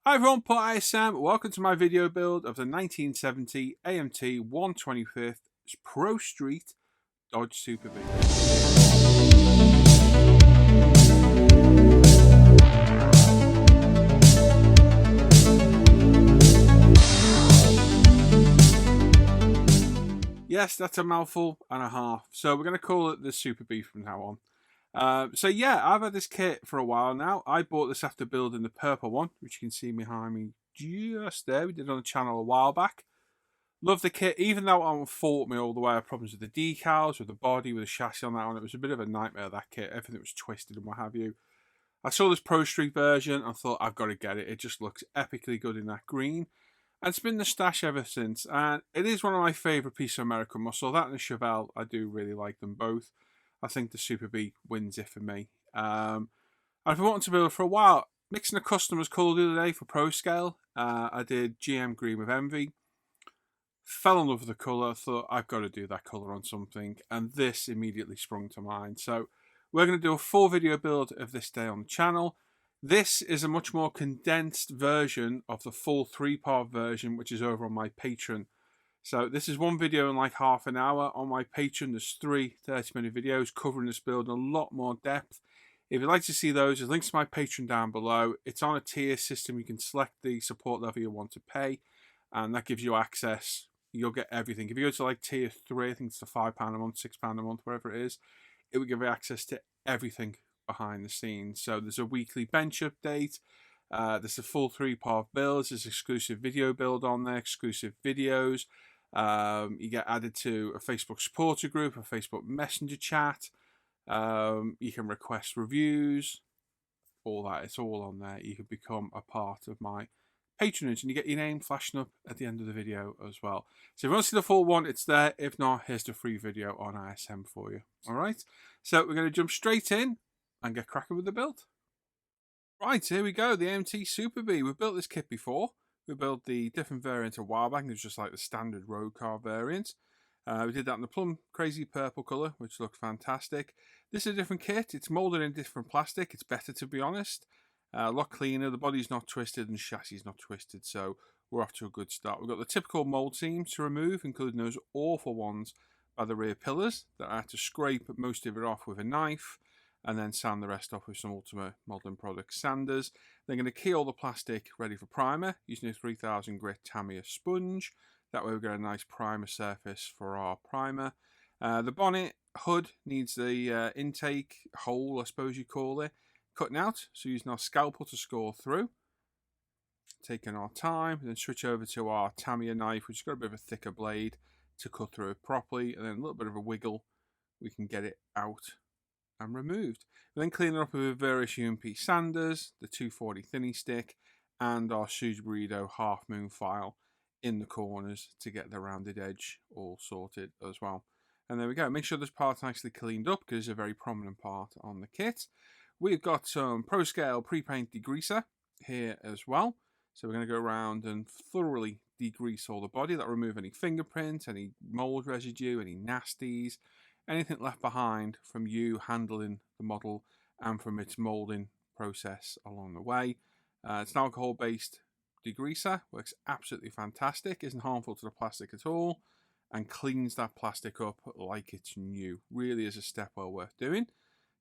Hi everyone, Pot ISM. Welcome to my video build of the 1970 AMT 125th Pro Street Dodge Super B. Yes, that's a mouthful and a half. So we're going to call it the Super B from now on. So yeah, I've had this kit for a while now. I bought this after building the purple one, which you can see behind me just there. We did it on the channel a while back. Love the kit, even though it hasn't fought me all the way. I had problems with the decals, with the body, with the chassis on that one. It was a bit of a nightmare, that kit. Everything was twisted and what have you. I saw this Pro Street version. I thought, I've got to get it. It just looks epically good in that green. And it's been the stash ever since. And it is one of my favourite pieces of American muscle. That and the Chevelle, I do really like them both. I think the Super B wins it for me. And I've been wanting to build it for a while. Mixing a custom was cool the other day for Pro Scale. I did GM Green with Envy. Fell in love with the colour. Thought I've got to do that colour on something. And this immediately sprung to mind. So we're going to do a full video build of this day on the channel. This is a much more condensed version of the full 3-part version, which is over on my Patreon. So this is one video in like half an hour. On my Patreon, there's 3 30-minute videos covering this build in a lot more depth. If you'd like to see those, there's links to my Patreon down below. It's on a tier system. You can select the support level you want to pay, and that gives you access. You'll get everything. If you go to like tier 3, I think it's the £5 a month, £6 a month, whatever it is, it will give you access to everything behind the scenes. So there's a weekly bench update. There's a full 3-part build. There's exclusive video build on there, exclusive videos. You get added to a Facebook supporter group, a Facebook Messenger chat. You can request reviews, all that. It's all on there. You can become a part of my patronage and you get your name flashing up at the end of the video as well. So if you want to see the full one, it's there. If not, here's the free video on ISM for you. All right. So we're going to jump straight in and get cracking with the build. Right, here we go. The AMT Super B. We've built this kit before. We built the different variant a while back. It was just like the standard road car variant. We did that in the plum crazy purple colour, which looked fantastic. This is a different kit. It's moulded in different plastic. It's better, to be honest. A lot cleaner. The body's not twisted and the chassis is not twisted, so we're off to a good start. We've got the typical mould seams to remove, including those awful ones by the rear pillars that I had to scrape most of it off with a knife and then sand the rest off with some Ultimate Modeling Products sanders. They're going to key all the plastic ready for primer using a 3000 grit Tamiya sponge. That way we get a nice primer surface for our primer. The bonnet hood needs the intake hole, I suppose you call it, cutting out. So using our scalpel to score through. Taking our time, then switch over to our Tamiya knife, which has got a bit of a thicker blade to cut through it properly, and then a little bit of a wiggle, we can get it out and removed. We then clean it up with various UMP sanders, the 240 thinny stick, and our Suzy Burrito half moon file in the corners to get the rounded edge all sorted as well. And there we go. Make sure this part's nicely cleaned up because it's a very prominent part on the kit. We've got some Pro Scale pre-paint degreaser here as well. So we're going to go around and thoroughly degrease all the body. That'll remove any fingerprints, any mold residue, any nasties, anything left behind from you handling the model and from its moulding process along the way. It's an alcohol-based degreaser, works absolutely fantastic, isn't harmful to the plastic at all, and cleans that plastic up like it's new. Really is a step well worth doing.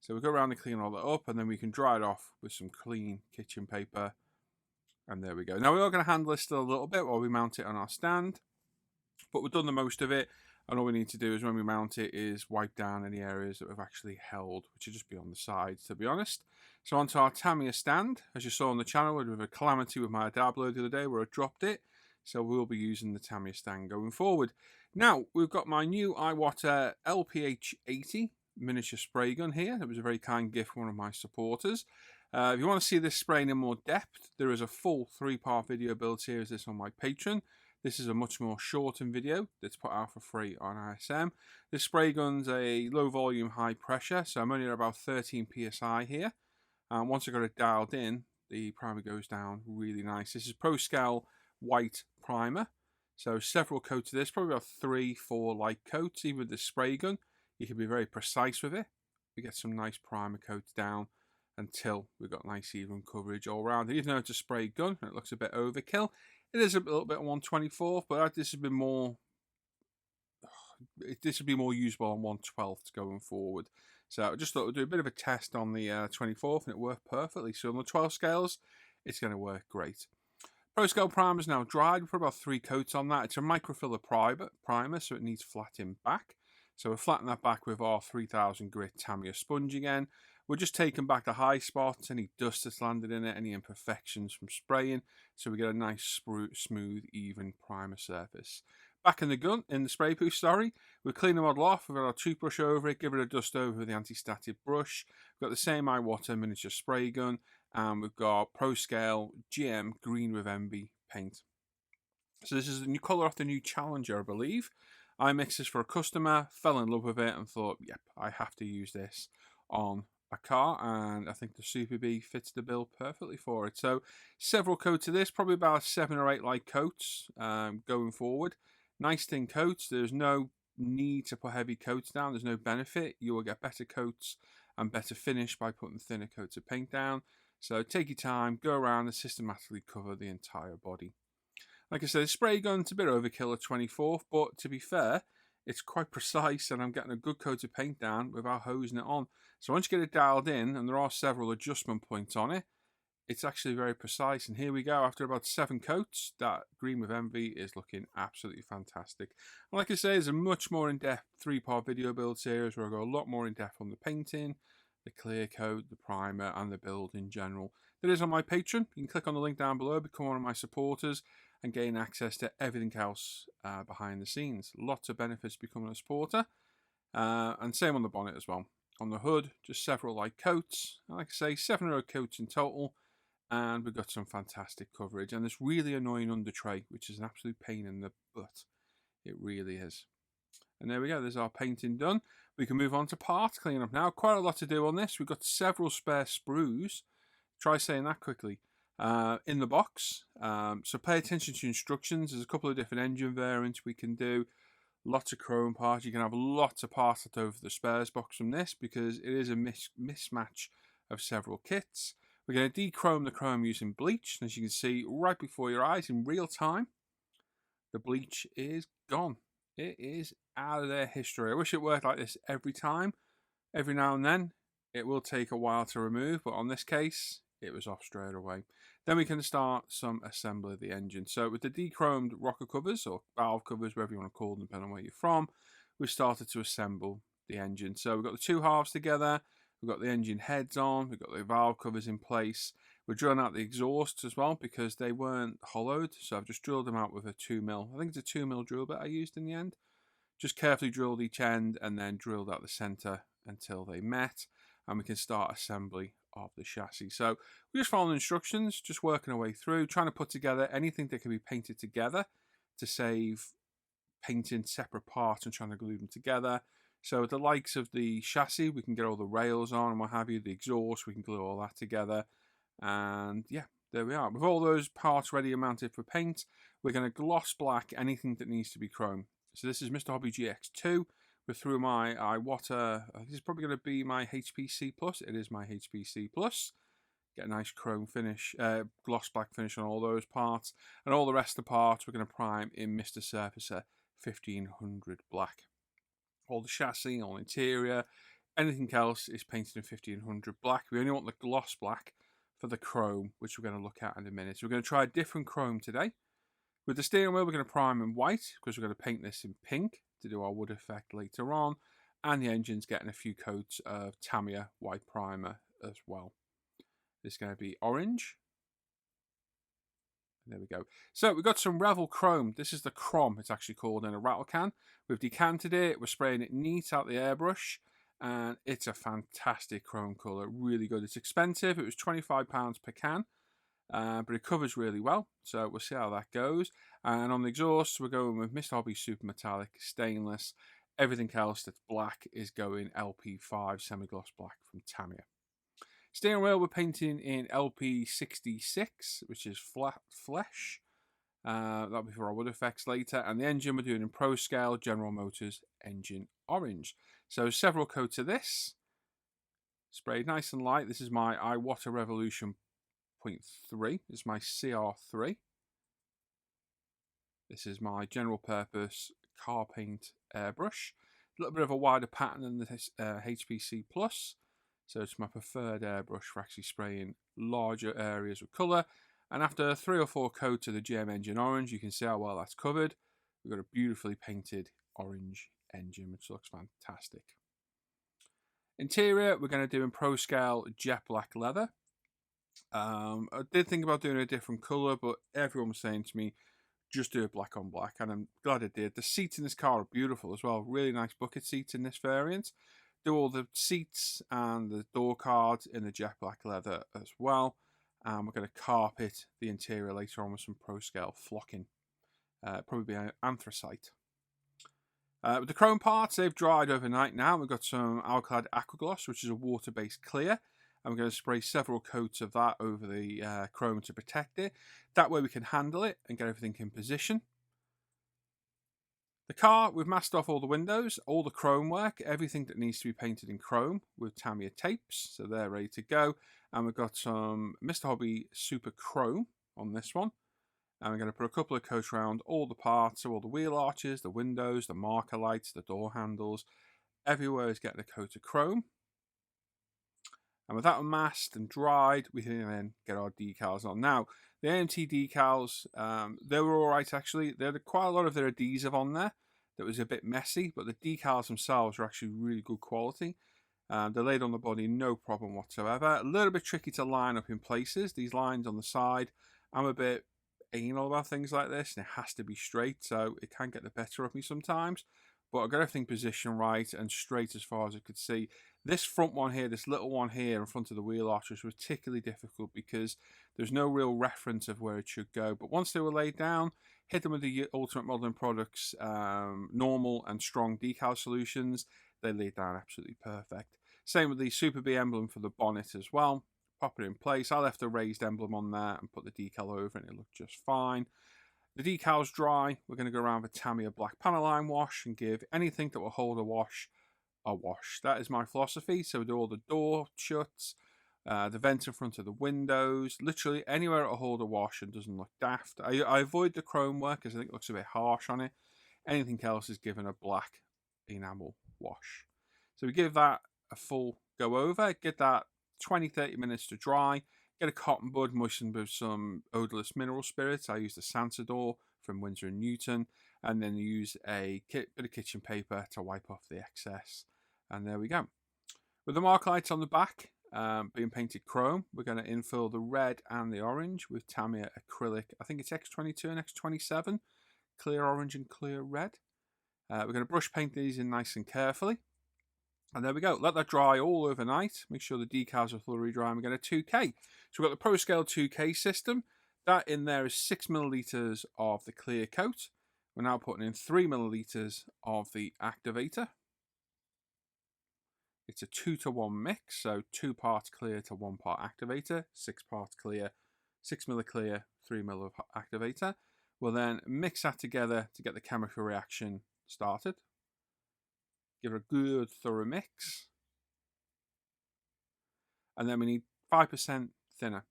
So we'll go around and clean all that up, and then we can dry it off with some clean kitchen paper. And there we go. Now we are going to handle this still a little bit while we mount it on our stand, but we've done the most of it. And all we need to do is when we mount it is wipe down any areas that we've actually held, which will just be on the sides, to be honest. So onto our Tamiya stand. As you saw on the channel, we had a calamity with my Diablo the other day where I dropped it. So we'll be using the Tamiya stand going forward. Now, we've got my new Iwata LPH80 miniature spray gun here. It was a very kind gift from one of my supporters. If you want to see this spraying in more depth, there is a full 3-part video build series this on my Patreon. This is a much more shortened video that's put out for free on ISM. This spray gun's a low volume, high pressure, so I'm only at about 13 psi here. And once I've got it dialed in, the primer goes down really nice. This is Pro Scale white primer. So several coats of this, probably about 3-4 light coats. Even with the spray gun, you can be very precise with it. We get some nice primer coats down. until we've got nice even coverage all around. Even though it's a spray gun and it looks a bit overkill, it is a little bit 1/24th, but this would be more. This would be more usable on 1/12th going forward. So I just thought we'd do a bit of a test on the 24th, and it worked perfectly. So on the 12 scales, it's going to work great. Pro Scale primer is now dried. We put about 3 coats on that. It's a microfiller primer, so it needs flattening back. So we'll flatten that back with our 3000 grit Tamiya sponge again. We're just taking back the high spots, any dust that's landed in it, any imperfections from spraying, so we get a nice smooth, even primer surface. Back in the spray booth, we clean the model off, we've got our toothbrush over it, give it a dust over with the anti-static brush. We've got the same Iwata miniature spray gun, and we've got Pro Scale GM Green with Envy paint. So this is the new colour off the new Challenger, I believe. I mixed this for a customer, fell in love with it, and thought, yep, I have to use this on a car, and I think the Super B fits the bill perfectly for it. So several coats of this, probably about 7 or 8 light coats going forward. Nice thin coats. There's no need to put heavy coats down. There's no benefit. You will get better coats and better finish by putting thinner coats of paint down. So take your time, go around and systematically cover the entire body. Like I said, the spray gun's a bit overkill at 24th, but to be fair, it's quite precise, and I'm getting a good coat of paint down without hosing it on. So once you get it dialed in, and there are several adjustment points on it, it's actually very precise. And here we go. After about 7 coats, that Green with Envy is looking absolutely fantastic. And like I say, there's a much more in-depth 3-part video build series where I go a lot more in-depth on the painting, the clear coat, the primer, and the build in general. That is on my Patreon. You can click on the link down below, become one of my supporters, and gain access to everything else behind the scenes. Lots of benefits becoming a supporter. And same on the bonnet as well. On the hood, just several light coats. Like I say, 7 or 8 coats in total. And we've got some fantastic coverage. And this really annoying under tray, which is an absolute pain in the butt. It really is. And there we go. There's our painting done. We can move on to parts cleanup now. Quite a lot to do on this. We've got several spare sprues. Try saying that quickly. In the box. So pay attention to instructions. There's a couple of different engine variants we can do. Lots of chrome parts. You can have lots of parts left over the spares box from this because it is a mismatch of several kits. We're going to dechrome the chrome using bleach. As you can see right before your eyes in real time, the bleach is gone. It is out of their history. I wish it worked like this every time. Every now and then, it will take a while to remove, but on this case, it was off straight away. Then we can start some assembly of the engine. So with the dechromed rocker covers, or valve covers, whatever you want to call them, depending on where you're from, we started to assemble the engine. So we've got the 2 halves together. We've got the engine heads on, we've got the valve covers in place. We're drilling out the exhausts as well because they weren't hollowed. So I've just drilled them out with a 2mm. I think it's a 2mm drill bit I used in the end. Just carefully drilled each end and then drilled out the center until they met. And we can start assembly of the chassis. So we're just following instructions, just working our way through, trying to put together anything that can be painted together to save painting separate parts and trying to glue them together. So with the likes of the chassis, we can get all the rails on and what have you. The exhaust, we can glue all that together. And yeah, there we are. With all those parts ready and mounted for paint, we're going to gloss black anything that needs to be chrome. So this is Mr. Hobby GX2. We're through my Iwata. This is probably going to be my HPC Plus. It is my HPC Plus. Get a nice chrome finish, gloss black finish on all those parts. And all the rest of the parts we're going to prime in Mr. Surfacer 1500 black. All the chassis, all interior, anything else is painted in 1500 black. We only want the gloss black for the chrome, which we're going to look at in a minute. So we're going to try a different chrome today. With the steering wheel, we're going to prime in white because we're going to paint this in pink to do our wood effect later on. And the engine's getting a few coats of Tamiya white primer as well. This is going to be orange. There we go. So we've got some Revel Chrome. This is the Crom, it's actually called, in a rattle can. We've decanted it. We're spraying it neat out the airbrush. And it's a fantastic chrome colour. Really good. It's expensive. It was £25 per can. But it covers really well. So we'll see how that goes. And on the exhaust, we're going with Mr. Hobby Super Metallic Stainless. Everything else that's black is going LP5 semi-gloss black from Tamiya. Steering wheel, we're painting in LP66, which is flat flesh. That'll be for our wood effects later. And the engine we're doing in Pro Scale General Motors Engine Orange. So several coats of this. sprayed nice and light. This is my iWater Revolution 0.3. This is my CR3. This is my general purpose car paint airbrush. A little bit of a wider pattern than the HPC Plus. So it's my preferred airbrush for actually spraying larger areas with colour. And after 3 or 4 coats of the GM engine orange, you can see how well that's covered. We've got a beautifully painted orange engine, which looks fantastic. Interior, we're going to do in Pro Scale jet black leather. I did think about doing a different colour, but everyone was saying to me, just do it black on black, and I'm glad I did. The seats in this car are beautiful as well. Really nice bucket seats in this variant. Do all the seats and the door cards in the jet black leather as well. And we're going to carpet the interior later on with some Pro Scale flocking. Probably be anthracite. With the chrome parts, they've dried overnight now. We've got some Alclad Aquagloss, which is a water-based clear. And we're going to spray several coats of that over the chrome to protect it. That way we can handle it and get everything in position. The car, we've masked off all the windows, all the chrome work, everything that needs to be painted in chrome with Tamiya tapes. So they're ready to go. And we've got some Mr. Hobby Super Chrome on this one. And we're going to put a couple of coats around all the parts, so all the wheel arches, the windows, the marker lights, the door handles. Everywhere is getting a coat of chrome. And with that masked and dried, we can then get our decals on. Now, the AMT decals, they were all right actually. There had quite a lot of their adhesive on there that was a bit messy, but the decals themselves are actually really good quality. They're laid on the body, no problem whatsoever. A little bit tricky to line up in places. These lines on the side, I'm a bit anal about things like this, and it has to be straight, so it can get the better of me sometimes. But I got everything positioned right and straight as far as I could see. This front one here, this little one here in front of the wheel arch was particularly difficult because there's no real reference of where it should go. But once they were laid down, hit them with the Ultimate Modeling Products normal and strong decal solutions. They laid down absolutely perfect. Same with the Super B emblem for the bonnet as well. Pop it in place. I left a raised emblem on there and put the decal over and it looked just fine. The decal's dry. We're going to go around with Tamiya black panel line wash and give anything that will hold a wash. That is my philosophy. So we do all the door shuts, the vents in front of the windows, literally anywhere it'll hold a wash and doesn't look daft. I avoid the chrome work because I think it looks a bit harsh on it. Anything else is given a black enamel wash. So we give that a full go over, get that 20-30 minutes to dry, get a cotton bud moistened with some odorless mineral spirits. I use the Sansador from Winsor & Newton, and then use a bit of kitchen paper to wipe off the excess. And there we go. With the mark lights on the back being painted chrome, we're going to infill the red and the orange with Tamiya acrylic. I think it's X22 and X27, clear orange and clear red. We're going to brush paint these in nice and carefully. And there we go. Let that dry all overnight. Make sure the decals are fully dry. And we're going to 2K. So we've got the Pro Scale 2K system. That in there is 6 millilitres of the clear coat. We're now putting in 3 millilitres of the activator. It's a 2-to-1 mix, so 2 parts clear to 1 part activator, 6 parts clear, 6 ml clear, 3 ml of activator. We'll then mix that together to get the chemical reaction started. Give it a good thorough mix. And then we need 5% thinner.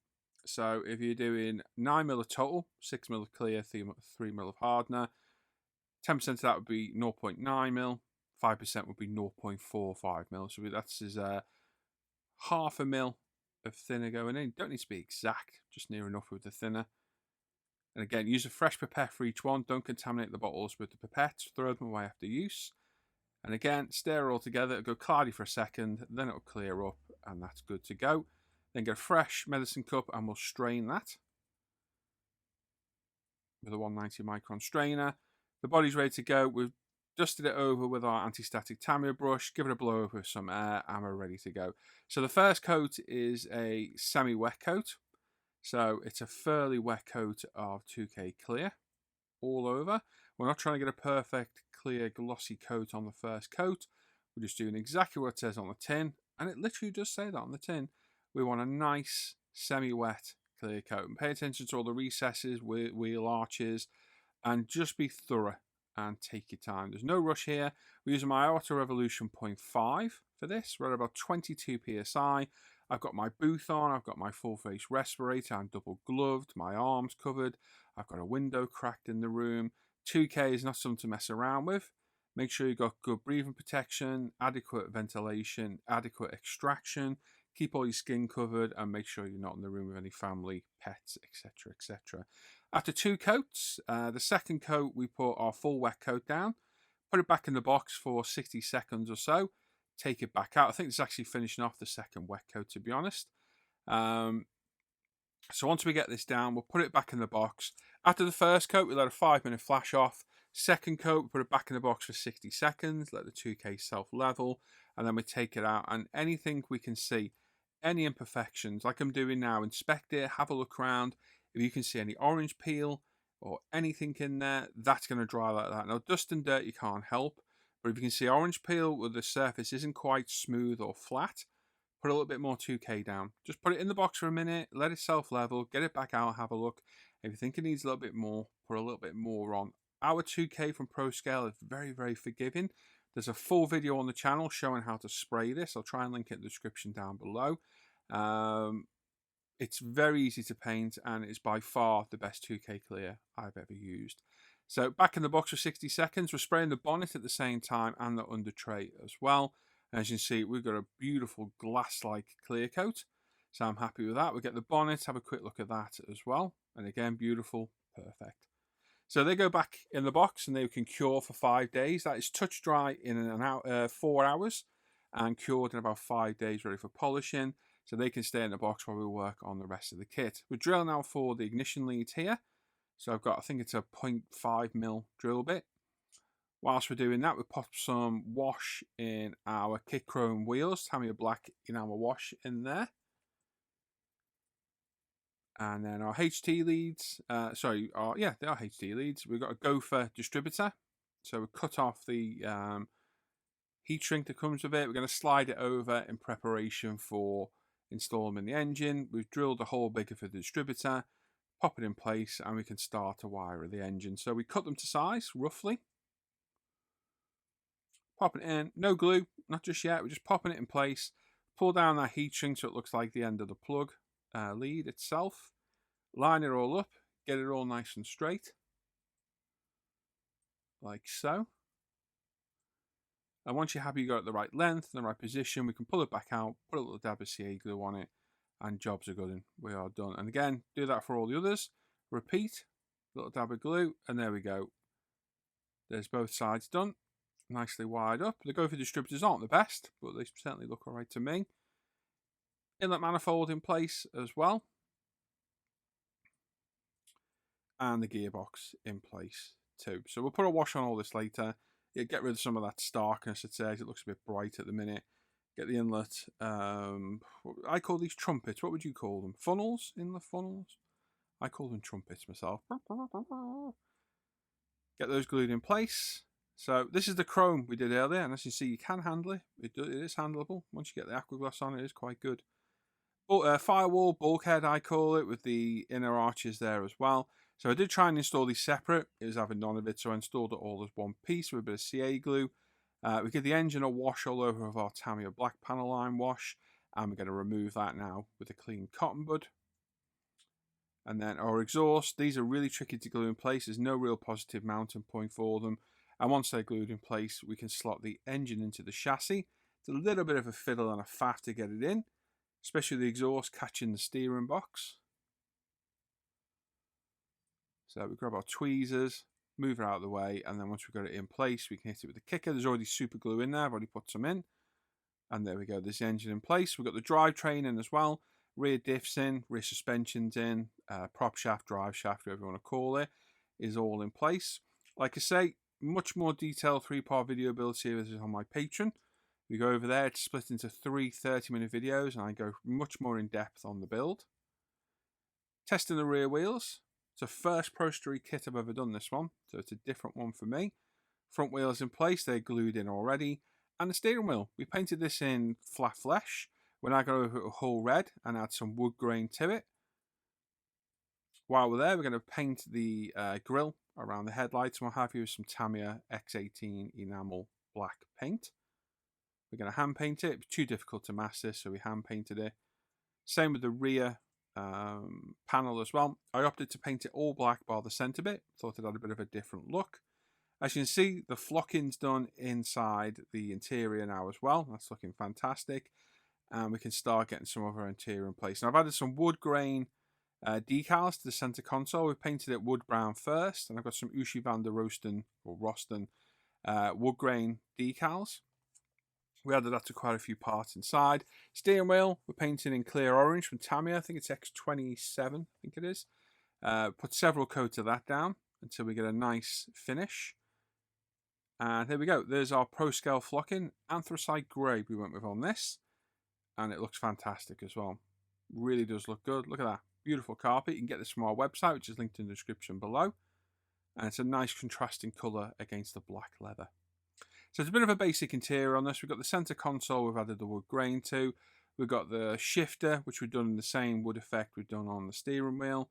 So if you're doing 9 ml of total, 6 ml clear, 3 ml of hardener, 10% of that would be 0.9 ml. 5% would be 0.45 mil. So that's half a mil of thinner going in. Don't need to be exact, just near enough with the thinner. And again, use a fresh pipette for each one. Don't contaminate the bottles with the pipettes. Throw them away after use. And again, stir it all together. It'll go cloudy for a second, then it'll clear up, and that's good to go. Then get a fresh medicine cup, and we'll strain that with a 190 micron strainer. The body's ready to go. We've dusted it over with our anti-static Tamiya brush, give it a blow over with some air, and we're ready to go. So the first coat is a semi-wet coat. So it's a fairly wet coat of 2K clear all over. We're not trying to get a perfect clear glossy coat on the first coat. We're just doing exactly what it says on the tin, and it literally does say that on the tin. We want a nice semi-wet clear coat. And pay attention to all the recesses, wheel arches, and just be thorough. and take your time. There's no rush here. We're using my Auto Revolution 0.5 for this. We're at about 22 psi. I've got my booth on. I've got my full face respirator. I'm double gloved. My arms covered. I've got a window cracked in the room. 2K is not something to mess around with. Make sure you've got good breathing protection, adequate ventilation, adequate extraction. Keep all your skin covered and make sure you're not in the room with any family, pets, etc., etc. After 2 coats, the second coat, we put our full wet coat down, put it back in the box for 60 seconds or so, take it back out. I think it's actually finishing off the second wet coat, to be honest. So once we get this down, we'll put it back in the box. After the first coat, we let a 5-minute flash off. Second coat, we put it back in the box for 60 seconds, let the 2K self-level, and then we take it out. And anything we can see, any imperfections, like I'm doing now, inspect it, have a look around. If you can see any orange peel or anything in there, that's going to dry like that. Now, dust and dirt you can't help, but if you can see orange peel where the surface isn't quite smooth or flat, put a little bit more 2K down. Just put it in the box for a minute, let it self-level, get it back out, have a look. If you think it needs a little bit more, put a little bit more on. Our 2K from ProScale is very, very forgiving. There's a full video on the channel showing how to spray this. I'll try and link it in the description down below. It's very easy to paint and it's by far the best 2K clear I've ever used. So back in the box for 60 seconds. We're spraying the bonnet at the same time and the under tray as well. And as you can see, we've got a beautiful glass-like clear coat. So I'm happy with that. We'll get the bonnet, have a quick look at that as well. And again, beautiful, perfect. So they go back in the box and they can cure for 5 days. That is touch dry in 4 hours and cured in about 5 days, ready for polishing. So they can stay in the box while we work on the rest of the kit. We're drilling now for the ignition leads here. So I've got, I think it's a 0.5mm drill bit. Whilst we're doing that, we pop some wash in our kit chrome wheels. Tamiya black enamel wash in there. And then our HT leads, they are HT leads. We've got a gopher distributor. So we cut off the heat shrink that comes with it. We're going to slide it over in preparation for installing in the engine. We've drilled a hole bigger for the distributor, pop it in place, and we can start to wire the engine. So we cut them to size, roughly. Pop it in, no glue, not just yet. We're just popping it in place. Pull down that heat shrink so it looks like the end of the plug lead itself. Line it all up, get it all nice and straight, like so. And once you're happy you got it the right length, the right position, we can pull it back out, put a little dab of CA glue on it, and jobs are good and we are done. And again, do that for all the others. Repeat, little dab of glue, and there we go. There's both sides done, nicely wired up. The gopher distributors aren't the best, but they certainly look all right to me. Inlet manifold in place as well. And the gearbox in place too. So we'll put a wash on all this later. Yeah, get rid of some of that starkness, it says. It looks a bit bright at the minute. Get the inlet. I call these trumpets. What would you call them? Funnels? Inlet funnels? I call them trumpets myself. Get those glued in place. So this is the chrome we did earlier. And as you see, you can handle it. It is handleable. Once you get the aquagloss on, it is quite good. Firewall, bulkhead, I call it, with the inner arches there as well. So I did try and install these separate. It was having none of it, so I installed it all as one piece with a bit of CA glue. We give the engine a wash all over of our Tamiya black panel line wash, and we're going to remove that now with a clean cotton bud. And then our exhaust, these are really tricky to glue in place. There's no real positive mounting point for them. And once they're glued in place, we can slot the engine into the chassis. It's a little bit of a fiddle and a faff to get it in, especially the exhaust catching the steering box. So we grab our tweezers, move it out of the way, and then once we've got it in place, we can hit it with the kicker. There's already super glue in there. I've already put some in. And there we go, there's the engine in place. We've got the drivetrain in as well. Rear diffs in, rear suspensions in, prop shaft, drive shaft, whatever you want to call it, is all in place. Like I say, much more detailed 3-part video build series is on my Patreon. We go over there, it's split into 3 30-minute videos, and I go much more in depth on the build. Testing the rear wheels. It's the first Pro Story kit I've ever done, this one, so it's a different one for me. Front wheels in place, they're glued in already. And the steering wheel, we painted this in flat flesh. When I got over a whole red and add some wood grain to it. While we're there, we're going to paint the grille around the headlights, and we'll have you with some Tamiya X18 enamel black paint. We're going to hand paint it. It was too difficult to master, so we hand painted it. Same with the rear panel as well. I opted to paint it all black bar the centre bit. Thought it had a bit of a different look. As you can see, the flocking's done inside the interior now as well. That's looking fantastic. And we can start getting some of our interior in place. Now I've added some wood grain decals to the centre console. We've painted it wood brown first, and I've got some Ushi van der Rosten wood grain decals. We added that to quite a few parts inside. Steering wheel, we're painting in clear orange from Tamiya. I think it's X27, I think it is. Put several coats of that down until we get a nice finish. And there we go. There's our Pro Scale flocking. Anthracite grey we went with on this. And it looks fantastic as well. Really does look good. Look at that. Beautiful carpet. You can get this from our website, which is linked in the description below. And it's a nice contrasting colour against the black leather. So it's a bit of a basic interior on this. We've got the centre console we've added the wood grain to. We've got the shifter, which we've done in the same wood effect we've done on the steering wheel.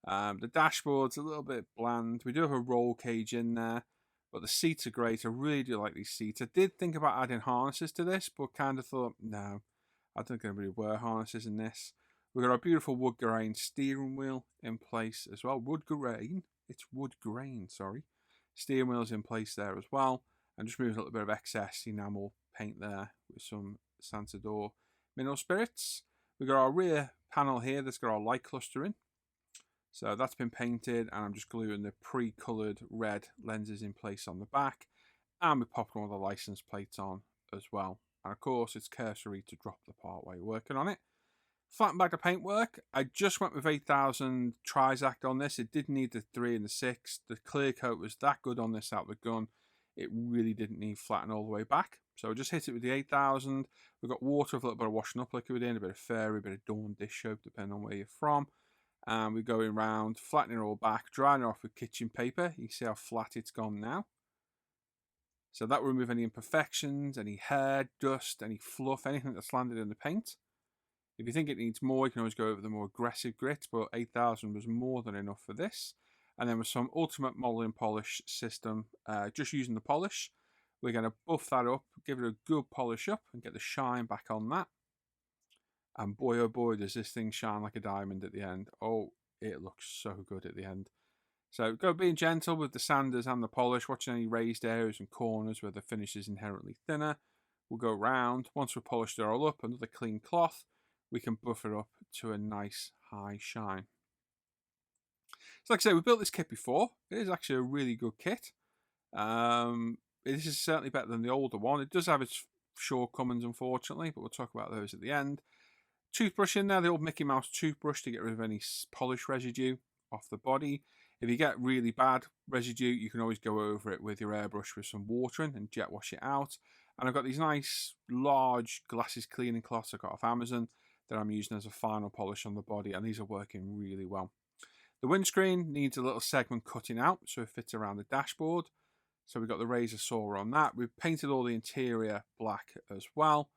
The dashboard's a little bit bland. We do have a roll cage in there, but the seats are great. I really do like these seats. I did think about adding harnesses to this, but kind of thought, no, I don't think I'm going to wear harnesses in this. We've got our beautiful wood grain steering wheel in place as well. Wood grain? It's wood grain, sorry. Steering wheel's in place there as well. And just moving a little bit of excess enamel paint there with some Santador mineral spirits. We've got our rear panel here that's got our light cluster in. So that's been painted, and I'm just gluing the pre-coloured red lenses in place on the back. And we popped one of the license plates on as well. And of course, it's cursory to drop the part while you're working on it. Flattened back the paintwork. I just went with 8000 Trizact on this. It didn't need the 3 and the 6. The clear coat was that good on this out of the gun. It really didn't need flatten all the way back. So I just hit it with the 8000. We've got water with a little bit of washing up liquid in, a bit of fairy, a bit of Dawn dish soap, depending on where you're from. And we're going around, flattening it all back, drying it off with kitchen paper. You can see how flat it's gone now. So that will remove any imperfections, any hair, dust, any fluff, anything that's landed in the paint. If you think it needs more, you can always go over the more aggressive grit, but 8000 was more than enough for this. And then with some ultimate modeling polish system, just using the polish, we're going to buff that up, give it a good polish up and get the shine back on that. And boy, oh boy, does this thing shine like a diamond at the end. Oh, it looks so good at the end. So go being gentle with the sanders and the polish, watching any raised areas and corners where the finish is inherently thinner. We'll go round. Once we've polished it all up, another clean cloth, we can buff it up to a nice high shine. So like I say, we built this kit before. It is actually a really good kit. This is certainly better than the older one. It does have its shortcomings, unfortunately, but we'll talk about those at the end. Toothbrush in there, the old Mickey Mouse toothbrush to get rid of any polish residue off the body. If you get really bad residue, you can always go over it with your airbrush with some water in and jet wash it out. And I've got these nice, large glasses cleaning cloths I got off Amazon that I'm using as a final polish on the body, and these are working really well. The windscreen needs a little segment cutting out so it fits around the dashboard. So we've got the razor saw on that. We've painted all the interior black as well.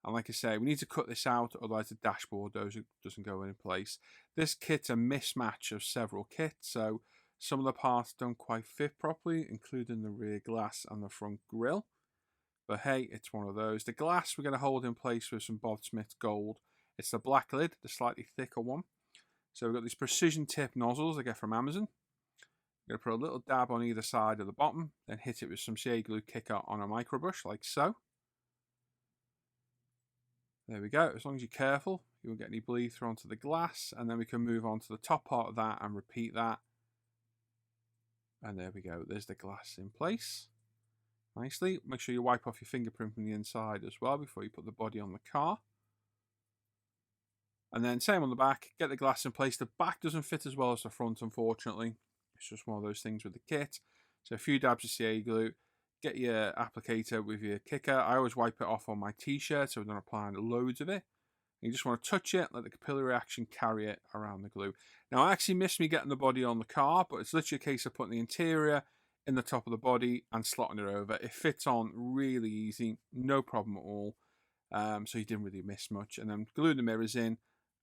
And like I say, we need to cut this out, otherwise the dashboard doesn't go in place. This kit's a mismatch of several kits, so some of the parts don't quite fit properly, including the rear glass and the front grille. But hey, it's one of those. The glass we're going to hold in place with some Bob Smith gold. It's the black lid, the slightly thicker one. So we've got these precision tip nozzles I get from Amazon. I'm going to put a little dab on either side of the bottom, then hit it with some shea glue kicker on a microbrush, like so. There we go. As long as you're careful, you won't get any bleed through onto the glass. And then we can move on to the top part of that and repeat that. And there we go. There's the glass in place. Nicely. Make sure you wipe off your fingerprint from the inside as well before you put the body on the car. And then same on the back. Get the glass in place. The back doesn't fit as well as the front, unfortunately. It's just one of those things with the kit. So a few dabs of CA glue. Get your applicator with your kicker. I always wipe it off on my t-shirt so I'm not applying loads of it. You just want to touch it, let the capillary action carry it around the glue. Now I actually missed me getting the body on the car, but it's literally a case of putting the interior in the top of the body and slotting it over. It fits on really easy, no problem at all. So you didn't really miss much. And then glue the mirrors in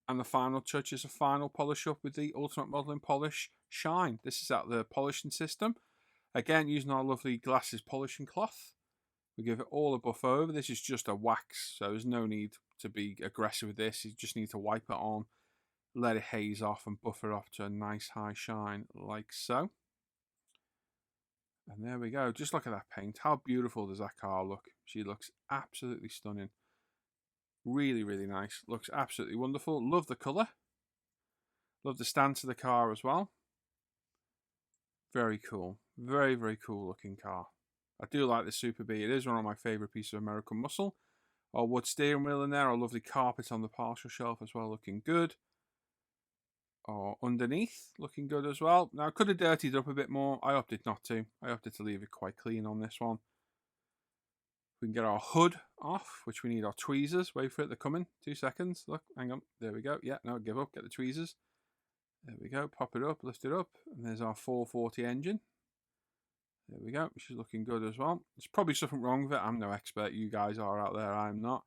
And the final touch is a final polish up with the Ultimate Modeling Polish Shine. This is out the polishing system. Again, using our lovely Glasses polishing cloth. We give it all a buff over. This is just a wax, so there's no need to be aggressive with this. You just need to wipe it on, let it haze off, and buff it off to a nice high shine, like so. And there we go. Just look at that paint. How beautiful does that car look? She looks absolutely stunning. Really, really nice. Looks absolutely wonderful. Love the colour. Love the stance of the car as well. Very cool. Very, very cool looking car. I do like the Super B. It is one of my favourite pieces of American muscle. Our wood steering wheel in there. Our lovely carpet on the partial shelf as well, looking good. Or underneath, looking good as well. Now, I could have dirtied it up a bit more. I opted not to. I opted to leave it quite clean on this one. We can get our hood off, which we need our tweezers. Wait for it, they're coming. 2 seconds. Look, hang on. There we go. Yeah, no, give up. Get the tweezers. There we go. Pop it up, lift it up. And there's our 440 engine. There we go. Which is looking good as well. There's probably something wrong with it. I'm no expert. You guys are out there. I'm not.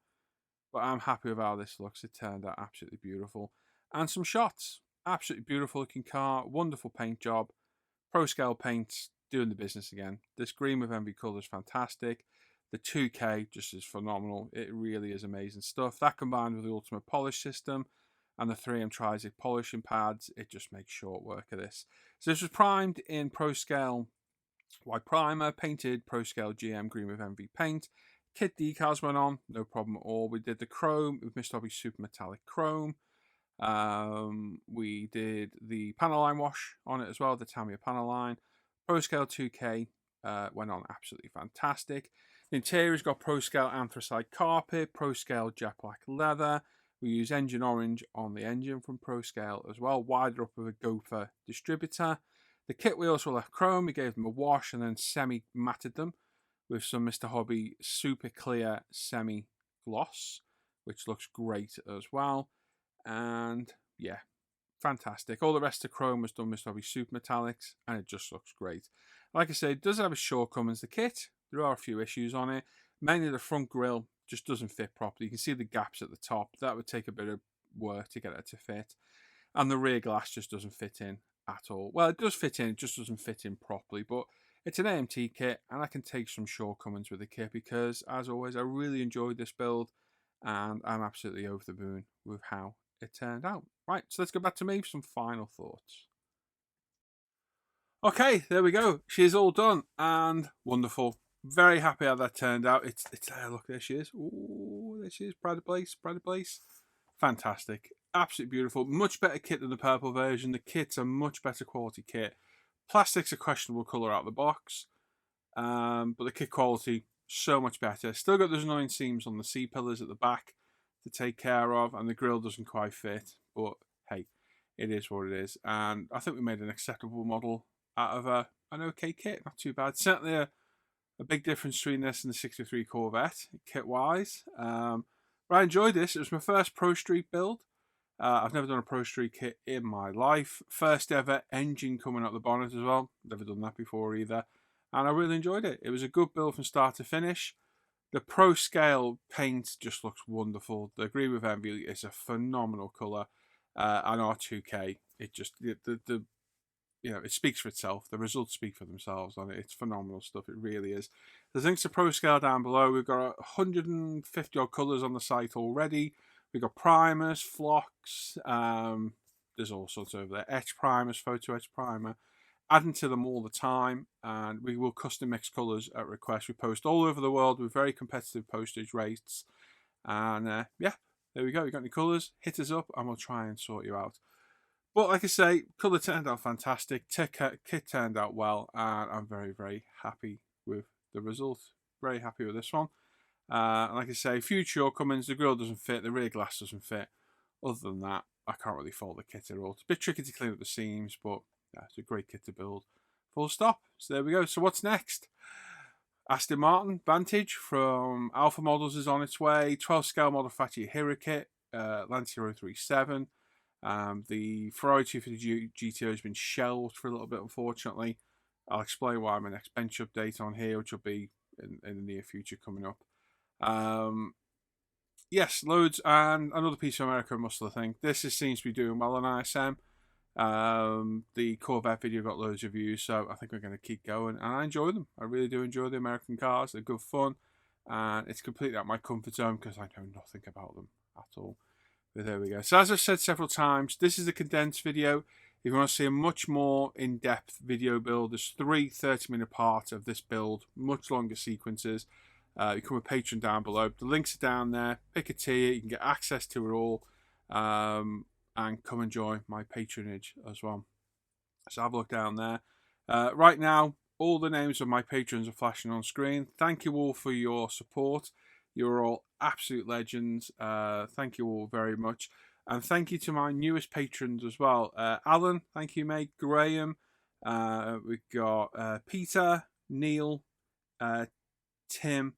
But I'm happy with how this looks. It turned out absolutely beautiful. And some shots. Absolutely beautiful looking car. Wonderful paint job. Pro scale paints. Doing the business again. This green with envy colour is fantastic. The 2K just is phenomenal. It really is amazing stuff. That combined with the Ultimate Polish system and the 3M Trizic polishing pads, it just makes short work of this. So this was primed in Pro Scale White Primer, painted Pro Scale GM Green with Envy paint. Kit decals went on, no problem at all. We did the chrome with Mr. Hobby Super Metallic Chrome. We did the panel line wash on it as well, the Tamiya panel line. Pro Scale 2K went on absolutely fantastic. The interior's got Pro Scale anthracite carpet, Pro Scale jet black leather. We use engine orange on the engine from Pro Scale as well, wider up with a gopher distributor. The kit wheels were left chrome. We gave them a wash and then semi-matted them with some Mr. Hobby super clear semi-gloss, which looks great as well. And yeah, fantastic. All the rest of chrome was done with Mr. Hobby Super Metallics, and it just looks great. Like I said, it does have its shortcomings, the kit. There are a few issues on it. Mainly the front grille just doesn't fit properly. You can see the gaps at the top. That would take a bit of work to get it to fit. And the rear glass just doesn't fit in at all. Well, it does fit in, it just doesn't fit in properly. But it's an AMT kit, and I can take some shortcomings with the kit because, as always, I really enjoyed this build, and I'm absolutely over the moon with how it turned out. Right, so let's go back to me for some final thoughts. Okay, there we go. She's all done and wonderful. Very happy how that turned out. It's there. Look, there she is. Oh, there she is. Pride of place. Pride of place. Fantastic. Absolutely beautiful. Much better kit than the purple version. The kit's a much better quality kit. Plastic's a questionable colour out of the box. But the kit quality, so much better. Still got those annoying seams on the C-pillars at the back to take care of. And the grille doesn't quite fit. But hey, it is what it is. And I think we made an acceptable model out of an okay kit. Not too bad. Certainly a big difference between this and the 63 Corvette, kit-wise. But I enjoyed this. It was my first Pro Street build. I've never done a Pro Street kit in my life. First ever engine coming out the bonnet as well. Never done that before either. And I really enjoyed it. It was a good build from start to finish. The Pro Scale paint just looks wonderful. The Green with Envy is a phenomenal colour. And our 2K, it just, it speaks for itself. The results speak for themselves on it. It's phenomenal stuff. It really is. There's links to Pro Scale down below. We've got 150 odd colours on the site already. We've got primers, flocks. There's all sorts over there. Etch primers, photo etch primer. Adding to them all the time. And we will custom mix colours at request. We post all over the world with very competitive postage rates. And yeah, there we go. You got any colours? Hit us up and we'll try and sort you out. But like I say, colour turned out fantastic. Kit turned out well, and I'm very, very happy with the result. Very happy with this one. Like I say, a few shortcomings. The grille doesn't fit, the rear glass doesn't fit. Other than that, I can't really fault the kit at all. It's a bit tricky to clean up the seams, but yeah, it's a great kit to build. Full stop. So there we go. So what's next? Aston Martin Vantage from Alpha Models is on its way. 12 scale model Fatty Hero kit, Lancia 037. The Ferrari 250 GTO has been shelved for a little bit, unfortunately. I'll explain why my next bench update on here, which will be in the near future coming up. yes, loads, and another piece of American Muscle, I think. This seems to be doing well on ISM. The Corvette video got loads of views, so I think we're going to keep going, and I enjoy them. I really do enjoy the American cars. They're good fun, and it's completely out of my comfort zone because I know nothing about them at all. But there we go. So as I've said several times, this is a condensed video. If you want to see a much more in-depth video build, there's 3 30-minute parts of this build, much longer sequences. You become a patron down below. The links are down there. Pick a tier. You can get access to it all. And come and join my patronage as well. So have a look down there. Right now, all the names of my patrons are flashing on screen. Thank you all for your support. You're all absolute legends. Thank you all very much. And thank you to my newest patrons as well. Alan, thank you, mate. Graham. We've got Peter, Neil, Tim,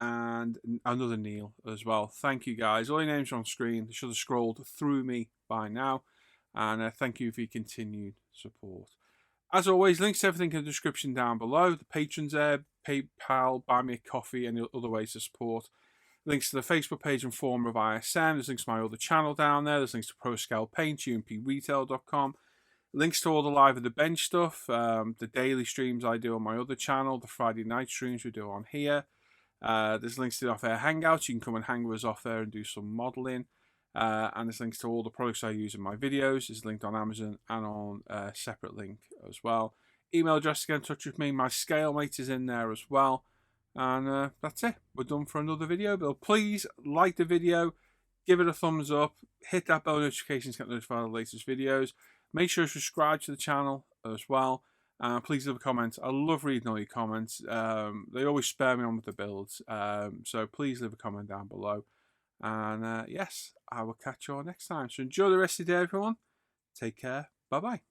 and another Neil as well. Thank you, guys. All your names are on screen. They should have scrolled through me by now. And thank you for your continued support. As always, links to everything in the description down below. The patrons there, PayPal, Buy Me a Coffee, and other ways to support. Links to the Facebook page and forum of ISM. There's links to my other channel down there. There's links to Pro Scale Paint, umpretail.com. Links to all the Live at the Bench stuff. The daily streams I do on my other channel. The Friday night streams we do on here. There's links to the Off Air Hangouts. You can come and hang with us off there and do some modelling. And there's links to all the products I use in my videos. It's linked on Amazon and on a separate link as well. Email address to get in touch with me. My scale mate is in there as well. And that's it. We're done for another video. But please like the video. Give it a thumbs up. Hit that bell notification to get notified of the latest videos. Make sure to subscribe to the channel as well. Please leave a comment. I love reading all your comments. They always spur me on with the builds. So please leave a comment down below. And yes, I will catch you all next time. So enjoy the rest of the day, everyone. Take care. Bye-bye.